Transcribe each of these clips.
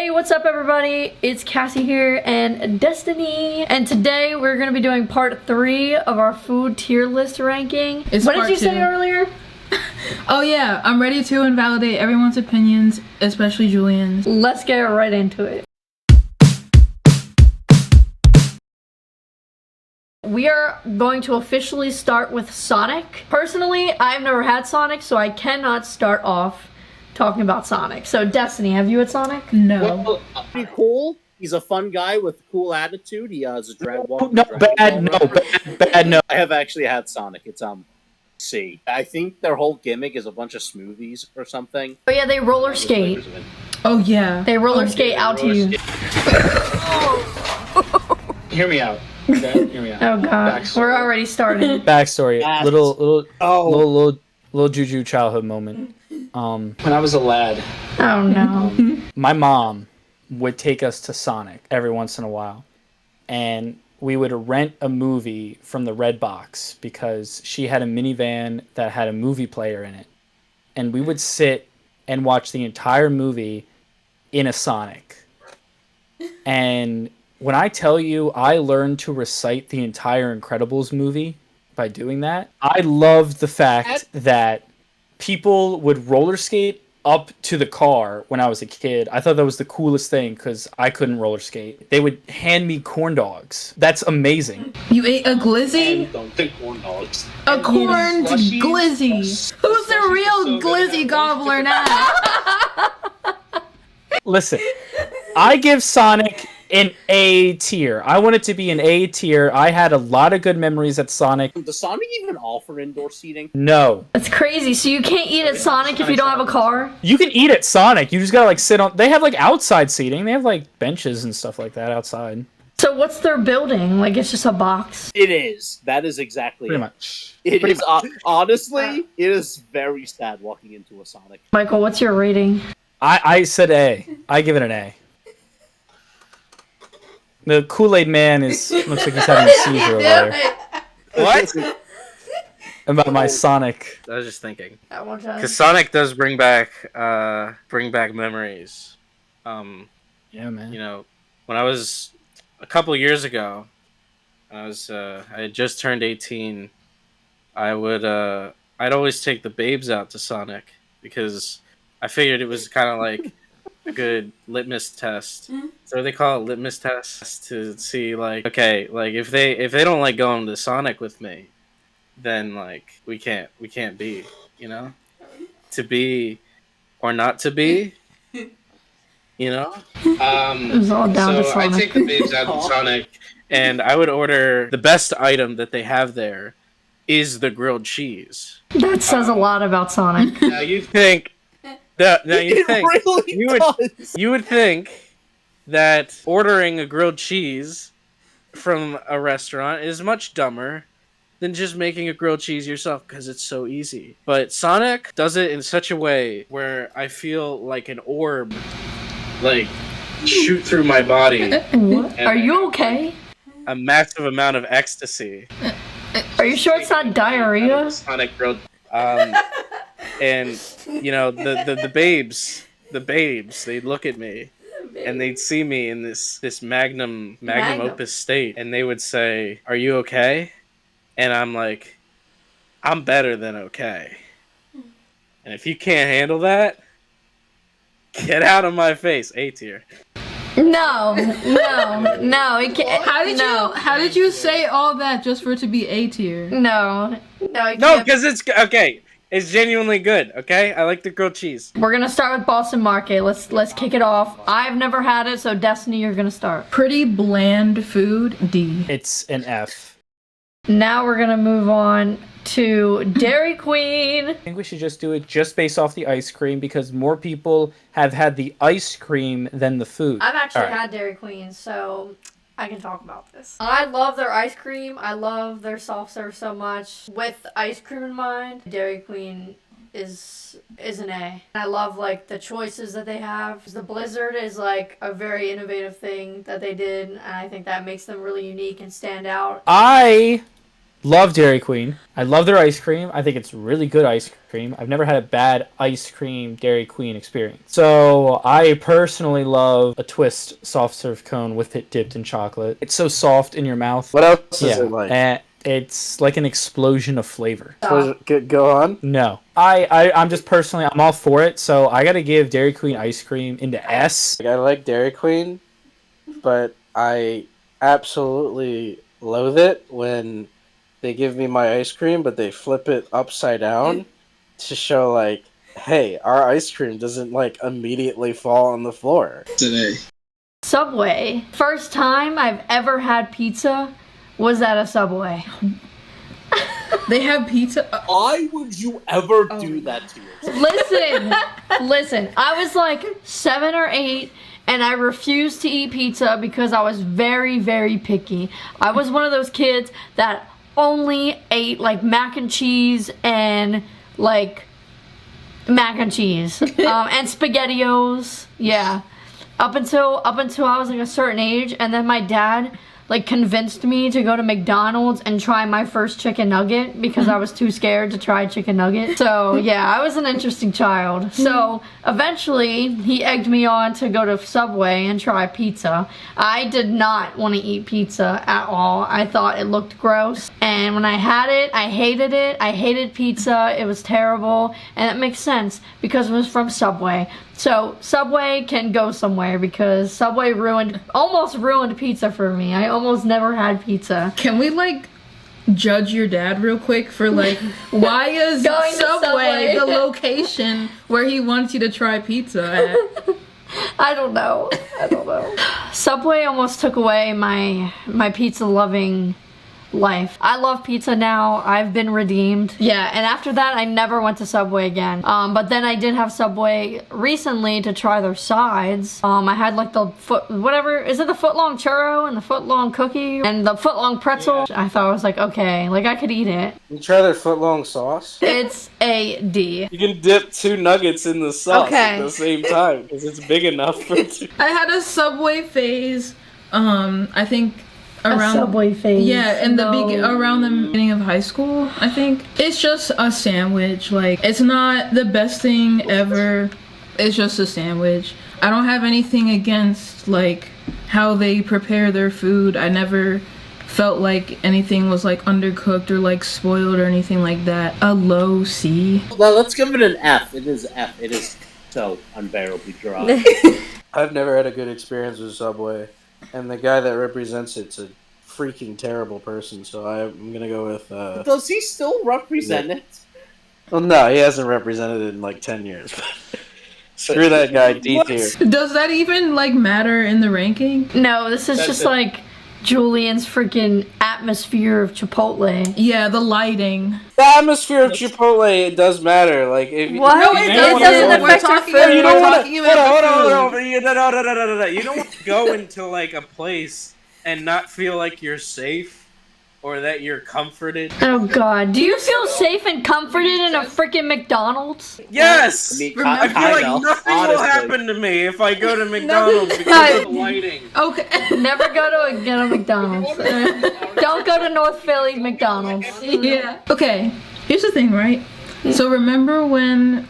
Hey, what's up everybody? It's Cassie here and Destiny. And today we're going to be doing part 3 of our food tier list ranking. What did you say earlier? Oh yeah, I'm ready to invalidate everyone's opinions, especially Julian's. Let's get right into it. We are going to officially start with Sonic. Personally, I've never had Sonic, so I cannot start off talking about Sonic. So, Destiny, have you had Sonic? No. Well, pretty cool. He's a fun guy with a cool attitude. He has a drag walk. Bad, no. I have actually had Sonic. It's C. I think their whole gimmick is a bunch of smoothies or something. Oh yeah, they roller skate. Oh yeah. They roller skate out to you. Hear me out. Okay? Hear me out. Oh god, we're already starting. Backstory. Little Juju childhood moment. When I was a lad, Oh no. my mom would take us to Sonic every once in a while, and we would rent a movie from the Red Box because she had a minivan that had a movie player in it, and we would sit and watch the entire movie in a Sonic. And when I tell you I learned to recite the entire Incredibles movie by doing that, I loved the fact that people would roller skate up to the car when I was a kid. I thought that was the coolest thing because I couldn't roller skate. They would hand me corn dogs. That's amazing. You ate a glizzy? And don't think corn dogs. A corn glizzy. Who's the real glizzy gobbler now? Listen, I give Sonic an A tier. I want it to be an A tier. I had a lot of good memories at Sonic. Does Sonic even offer indoor seating? No. That's crazy. So you can't eat at Sonic if you don't have a car? You can eat at Sonic. You just gotta sit on... They have outside seating. They have benches and stuff like that outside. So what's their building? It's just a box? It is. That is exactly Pretty it. much. It is. Honestly, it is very sad walking into a Sonic. Michael, what's your rating? I said A. I give it an A. The Kool-Aid man looks like he's having a seizure over there. What? About my Sonic. I was just thinking, At one time. because Sonic does bring back memories. Yeah, man. You know, when I was a couple years ago, I had just turned 18. I'd always take the babes out to Sonic because I figured it was kind of like a good litmus test. So they call it litmus test to see okay, if they don't like going to Sonic with me, then we can't be, to be or not to be, It was all down to So I Sonic. take the babes out to Sonic, and I would order the best item that they have there is the grilled cheese. That says a lot about Sonic. Now you think. You would think that ordering a grilled cheese from a restaurant is much dumber than just making a grilled cheese yourself because it's so easy. But Sonic does it in such a way where I feel like an orb shoot through my body. What? Are you okay? A massive amount of ecstasy. Are you sure it's not diarrhea? Sonic grilled. And the babes, they'd look at me, and they'd see me in this magnum opus state, and they would say, "Are you okay?" And I'm like, "I'm better than okay." And if you can't handle that, get out of my face. A tier. No. It can't. How did you say all that just for it to be A tier? No, it No, can't. because it's okay. It's genuinely good. Okay, I like the grilled cheese. We're gonna start with Boston Market. Let's kick it off. I've never had it, so Destiny, you're gonna start. Pretty bland food, D. It's an F. Now we're gonna move on to Dairy Queen. I think we should just do it just based off the ice cream because more people have had the ice cream than the food. I've actually All right. had Dairy Queen, so I can talk about this. I love their ice cream. I love their soft serve so much. With ice cream in mind, Dairy Queen is an A. I love the choices that they have. The Blizzard is a very innovative thing that they did, and I think that makes them really unique and stand out. I Love Dairy Queen. I love their ice cream. I think it's really good ice cream. I've never had a bad ice cream Dairy Queen experience. So I personally love a twist soft serve cone with it dipped in chocolate. It's so soft in your mouth. What else is it like? And it's like an explosion of flavor. Go on. No. I'm just personally, I'm all for it. So I got to give Dairy Queen ice cream into S. I like Dairy Queen, but I absolutely loathe it when they give me my ice cream, but they flip it upside down to show, like, hey, our ice cream doesn't, like, immediately fall on the floor. Today. Subway. First time I've ever had pizza was at a Subway. They have pizza. Why would you ever do that to yourself? Listen. I was like 7 or 8, and I refused to eat pizza because I was very, very picky. I was one of those kids that only ate like mac and cheese and like mac and cheese and SpaghettiOs. Yeah, up until I was like a certain age, and then my dad like convinced me to go to McDonald's and try my first chicken nugget because I was too scared to try chicken nugget. So yeah, I was an interesting child. So eventually he egged me on to go to Subway and try pizza. I did not want to eat pizza at all. I thought it looked gross. And when I had it. I hated pizza. It was terrible. And it makes sense because it was from Subway. So Subway can go somewhere because Subway almost ruined pizza for me. I almost never had pizza. Can we like judge your dad real quick for like why is Going to Subway Subway. the location where he wants you to try pizza at? I don't know. Subway almost took away my pizza loving life. I love pizza now. I've been redeemed. Yeah, and after that I never went to Subway again. But then I did have Subway recently to try their sides. I had like the is it the foot-long churro and the foot-long cookie and the foot-long pretzel? Yeah. I thought I was like, okay, like I could eat it. You try their foot-long sauce? It's a D. You can dip 2 nuggets in the sauce Okay. at the same time because it's big enough for 2. I had a Subway phase. I think around Subway phase. Yeah, in around the beginning of high school, I think. It's just a sandwich. Like, it's not the best thing ever. It's just a sandwich. I don't have anything against like how they prepare their food. I never felt like anything was like undercooked or like spoiled or anything like that. A low C. Well, let's give it an F. It is F. It is so unbearably dry. I've never had a good experience with Subway, and the guy that represents it's a freaking terrible person, so I'm gonna go with Does he still represent it? well, no, he hasn't represented it in like 10 years. Screw that guy, D tier. Does that even like matter in the ranking? No, this is just like Julian's freaking atmosphere of Chipotle. Yeah, the lighting. The atmosphere of Chipotle, it does matter. Like if What? No, it doesn't. We're talking about You don't want talking to. about Hold the on. No. You don't want to go into like a place and not feel like you're safe or that you're comforted. Oh god, do you feel safe and comforted in a freaking McDonald's? Yes. I mean, I feel like nothing will happen to me if I go to McDonald's because of the lighting. Okay. Never get a McDonald's. Don't go to North Philly McDonald's. Yeah. Okay. Here's the thing, right? So remember when,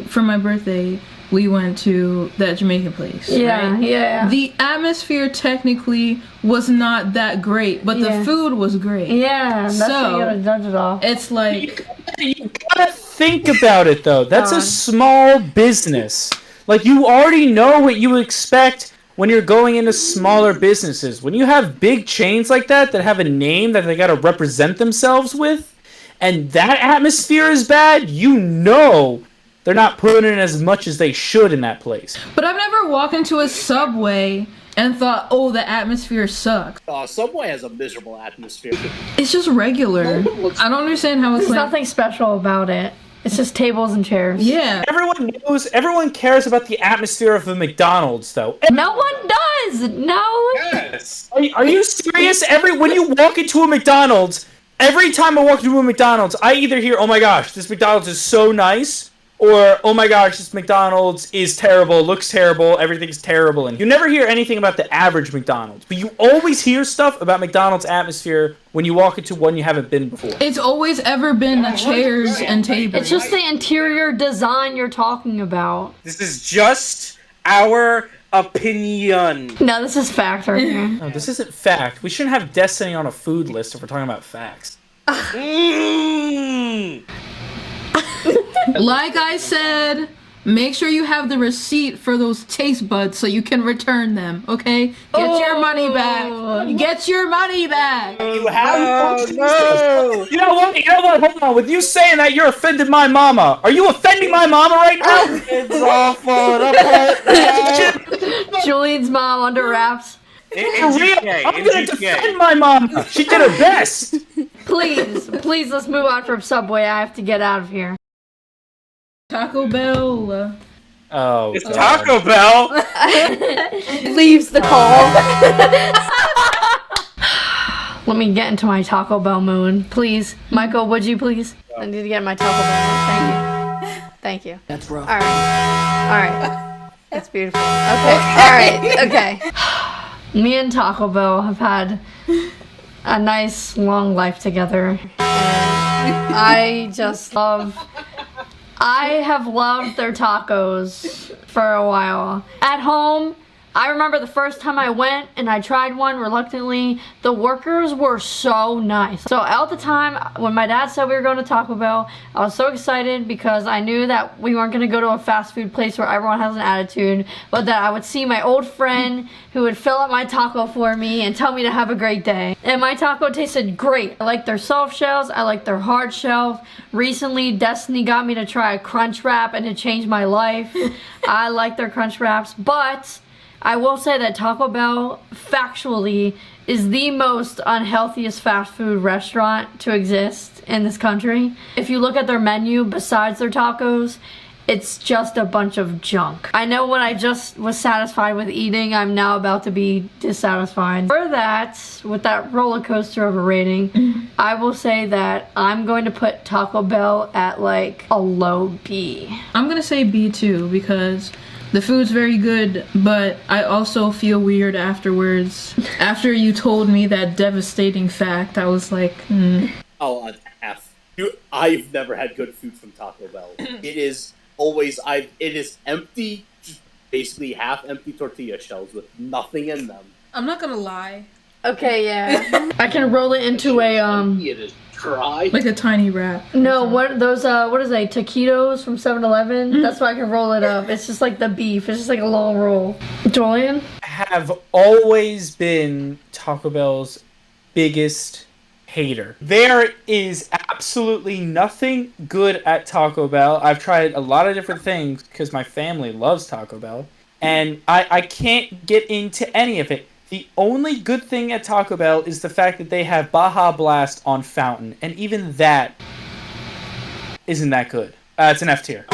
for my birthday, we went to that Jamaican place, Yeah, right? yeah. The atmosphere technically was not that great, but Yeah. the food was great. Yeah, that's So, what you gotta judge it off. It's like, You gotta think about it though. That's Go a on. small business. Like, you already know what you expect when you're going into smaller businesses. When you have big chains like that have a name that they gotta represent themselves with, and that atmosphere is bad, you know they're not putting in as much as they should in that place. but I've never walked into a Subway and thought, oh, the atmosphere sucks. Subway has a miserable atmosphere. It's just regular. I don't understand how it's There's like, nothing special about it. It's just tables and chairs. yeah. Everyone cares about the atmosphere of a McDonald's though. No one does! No! Yes. Are you serious? When you walk into a McDonald's, every time I walk into a McDonald's, I either hear, oh my gosh, this McDonald's is so nice, Or, oh my gosh, this McDonald's is terrible, looks terrible, everything's terrible. And you never hear anything about the average McDonald's, but you always hear stuff about McDonald's atmosphere when you walk into one you haven't been before. It's always ever been the chairs and tables. It's just the interior design you're talking about. This is just our opinion. No, this is fact right here. No, this isn't fact. We shouldn't have Destiny on a food list if we're talking about facts. Like I said, make sure you have the receipt for those taste buds so you can return them, okay? Get your money back. Get your money back. You have No. You know what? Hold on. With you saying that, you're offending my mama. Are you offending my mama right now? It's awful. Julian's mom under wraps. For real? I'm gonna defend my mama. She did her best. Please, let's move on from Subway. I have to get out of here. Taco Bell. Oh, It's Taco Bell. Leaves the call. Let me get into my Taco Bell mood, please. Michael, would you please? I need to get in my Taco Bell mood. Thank you. That's rough. All right. That's beautiful. Okay. All right. Okay. Me and Taco Bell have had a nice long life together. And I have loved their tacos for a while. At home, I remember the first time I went and I tried one reluctantly. The workers were so nice. So at the time, when my dad said we were going to Taco Bell, I was so excited because I knew that we weren't going to go to a fast food place where everyone has an attitude, but that I would see my old friend who would fill up my taco for me and tell me to have a great day. And my taco tasted great. I like their soft shells. I like their hard shells. Recently, Destiny got me to try a crunch wrap and it changed my life. I like their crunch wraps, but I will say that Taco Bell, factually, is the most unhealthiest fast food restaurant to exist in this country. If you look at their menu, besides their tacos, it's just a bunch of junk. I know what I just was satisfied with eating, I'm now about to be dissatisfied. For that, with that roller coaster of a rating, I will say that I'm going to put Taco Bell at like a low B. I'm gonna say B too because the food's very good, but I also feel weird afterwards. After you told me that devastating fact, I was like, Oh, an F. I've never had good food from Taco Bell. It is always it is empty, just basically half empty tortilla shells with nothing in them. I'm not gonna lie. Okay, yeah. I can roll it into a It is dry. Like a tiny wrap. no, what is they, taquitos from 7-Eleven? That's why I can roll it up. It's just like the beef. It's just like a long roll. Julian? have always been Taco Bell's biggest hater. There is absolutely nothing good at Taco Bell. I've tried a lot of different things because my family loves Taco Bell, and I can't get into any of it. The only good thing at Taco Bell is the fact that they have Baja Blast on Fountain, and even that isn't that good. It's an F tier.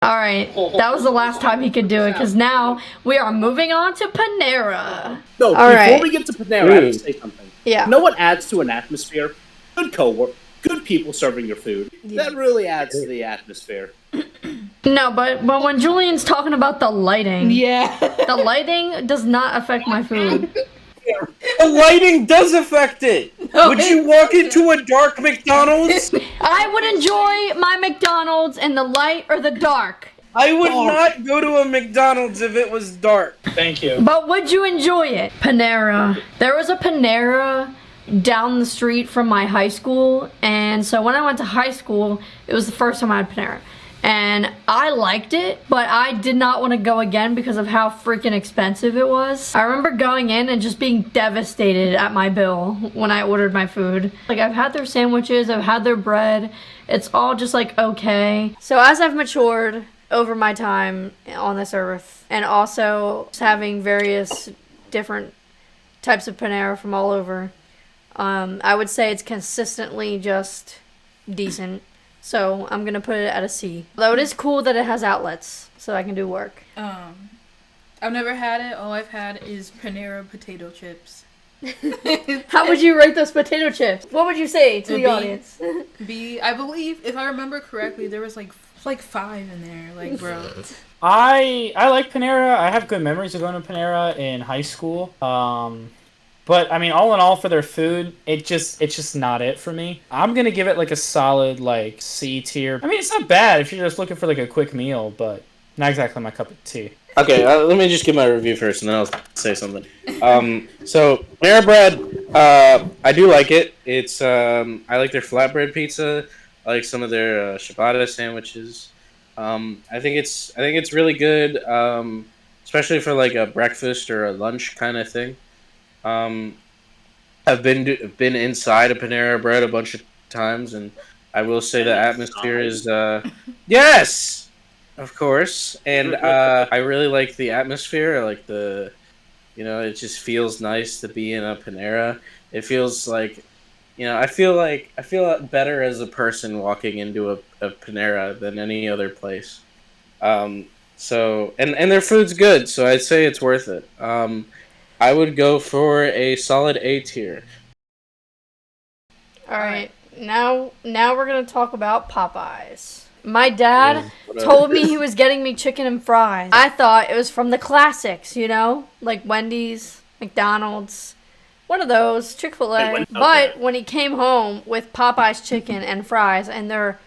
Alright, that was the last time he could do it, because now we are moving on to Panera. No, All before right. we get to Panera, I have to say something. Yeah. You know what adds to an atmosphere? Good co-work, good people serving your food. That really adds to the atmosphere. No, but when Julian's talking about the lighting, the lighting does not affect my food. The lighting does affect it. Would you walk into a dark McDonald's? I would enjoy my McDonald's in the light or the dark. I would not go to a McDonald's if it was dark. Thank you. But would you enjoy it? Panera. There was a Panera down the street from my high school, and so when I went to high school, it was the first time I had Panera. And I liked it, but I did not want to go again because of how freaking expensive it was. I remember going in and just being devastated at my bill when I ordered my food. Like, I've had their sandwiches, I've had their bread, it's all just like okay. So as I've matured over my time on this earth, and also having various different types of Panera from all over, I would say it's consistently just decent. So I'm gonna put it at a C. Though it is cool that it has outlets, so I can do work. I've never had it. All I've had is Panera potato chips. How would you rate those potato chips? What would you say to the audience? B. I believe, if I remember correctly, there was like 5 in there. Like, bro. I like Panera. I have good memories of going to Panera in high school. But I mean, all in all, for their food, it's just not it for me. I'm gonna give it like a solid like C tier. I mean, it's not bad if you're just looking for like a quick meal, but not exactly my cup of tea. Okay, let me just give my review first, and then I'll say something. So Panera Bread, I do like it. It's I like their flatbread pizza. I like some of their ciabatta sandwiches. I think it's really good, especially for like a breakfast or a lunch kind of thing. I've been inside a Panera Bread a bunch of times, and I will say the atmosphere is yes, of course, and I really like the atmosphere. I like it just feels nice to be in a Panera. It feels like, I feel better as a person walking into a Panera than any other place. So and their food's good, so I'd say it's worth it. I would go for a solid A tier. All right, now we're gonna talk about Popeyes. My dad told me he was getting me chicken and fries. I thought it was from the classics, like Wendy's, McDonald's, one of those, Chick-fil-A. Okay. But when he came home with Popeyes chicken and fries and their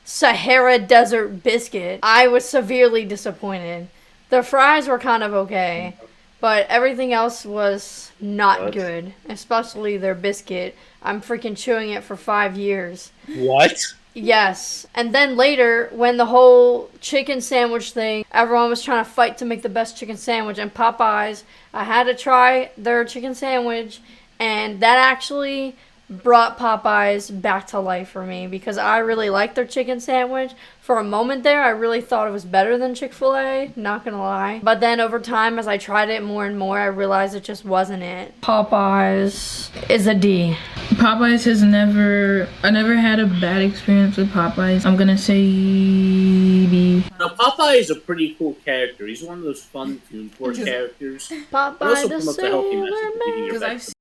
Sahara Desert biscuit, I was severely disappointed. The fries were kind of okay, but everything else was not good, especially their biscuit. I'm freaking chewing it for 5 years. What? Yes. And then later, when the whole chicken sandwich thing, everyone was trying to fight to make the best chicken sandwich. And Popeyes, I had to try their chicken sandwich. And that actually brought Popeyes back to life for me because I really liked their chicken sandwich. For a moment there, I really thought it was better than Chick-fil-A, not gonna lie. But then over time, as I tried it more and more, I realized it just wasn't it. Popeyes is a D. Popeyes I never had a bad experience with Popeyes. I'm gonna say B. Now, Popeye is a pretty cool character. He's one of those fun Toon Force characters. He Popeye also the promotes a healthy Sailor message of eating Man. your Because I've vegetables.